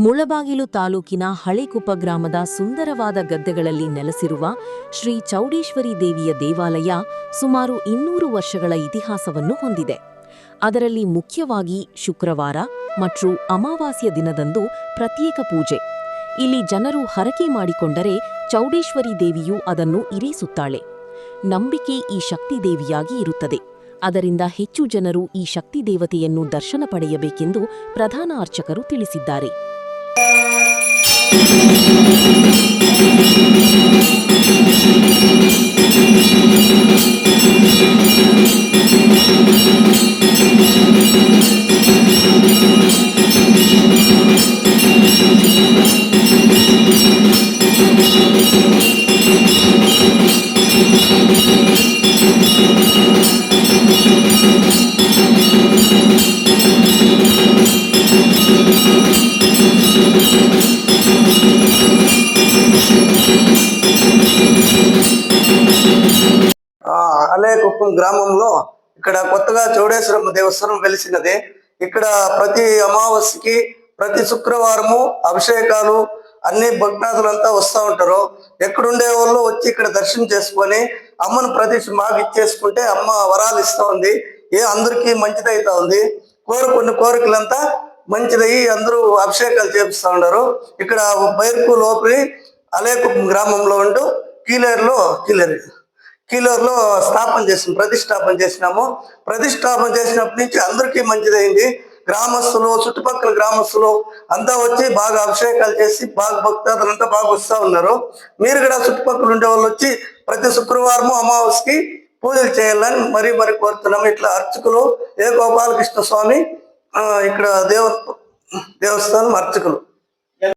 ಮುಳಬಾಗಿಲು ತಾಲೂಕಿನ ಹಳೇಕುಪ್ಪ ಗ್ರಾಮದ ಸುಂದರವಾದ ಗದ್ದೆಗಳಲ್ಲಿ ನೆಲೆಸಿರುವ ಶ್ರೀ ಚೌಡೇಶ್ವರಿ ದೇವಿಯ ದೇವಾಲಯ ಸುಮಾರು 200 ವರ್ಷಗಳ ಇತಿಹಾಸವನ್ನು ಹೊಂದಿದೆ. ಅದರಲ್ಲಿ ಮುಖ್ಯವಾಗಿ ಶುಕ್ರವಾರ ಮತ್ತು ಅಮಾವಾಸ್ಯ ದಿನದಂದು ಪ್ರತ್ಯೇಕ ಪೂಜೆ. ಇಲ್ಲಿ ಜನರು ಹರಕೆ ಮಾಡಿಕೊಂಡರೆ ಚೌಡೇಶ್ವರಿ ದೇವಿಯು ಅದನ್ನು ಇರಿಸುತ್ತಾಳೆ. ನಂಬಿಕೆ ಈ ಶಕ್ತಿ ದೇವಿಯಾಗಿ ಇರುತ್ತದೆ. ಅದರಿಂದ ಹೆಚ್ಚು ಜನರು ಈ ಶಕ್ತಿ ದೇವತೆಯನ್ನು ದರ್ಶನ ಪಡೆಯಬೇಕೆಂದು ಪ್ರಧಾನ ಅರ್ಚಕರು ತಿಳಿಸಿದ್ದಾರೆ. అలేకుప్పం గ్రామంలో ఇక్కడ కొత్తగా చౌడేశ్వరమ్మ దేవస్థానం వెలిసినది. ఇక్కడ ప్రతి అమావాస్యకి ప్రతి శుక్రవారము అభిషేకాలు అన్ని భక్తాదులంతా వస్తూ ఉంటారు. ఎక్కడుండే వాళ్ళు వచ్చి ఇక్కడ దర్శనం చేసుకొని అమ్మను ప్రతిష్ఠ మాకు ఇచ్చేసుకుంటే అమ్మ వరాలు ఇస్తూ ఉంది. అందరికీ మంచిదైతా ఉంది. కోరుకున్న కోరికలంతా మంచిదయ్యి అందరూ అభిషేకాలు చేపిస్తూ ఉన్నారు. ఇక్కడ బైర్కు లోపలి అలేకుప్పం గ్రామంలో ఉంటూ కీలేరులో ప్రతిష్టాపన చేసినాము. ప్రతిష్టాపన చేసినప్పటి నుంచి అందరికీ మంచిదైంది. గ్రామస్తులు, చుట్టుపక్కల గ్రామస్తులు అంతా వచ్చి బాగా అభిషేకాలు చేసి బాగా భక్తాదులంతా బాగా వస్తూ ఉన్నారు. మీరు కూడా చుట్టుపక్కల ఉండే వాళ్ళు వచ్చి ప్రతి శుక్రవారము అమావాస్యకి పూజలు చేయాలని మరీ కోరుతున్నాము. ఇట్లా అర్చకులు గోపాలకృష్ణ స్వామి ఇక్కడ దేవస్థానం అర్చకులు.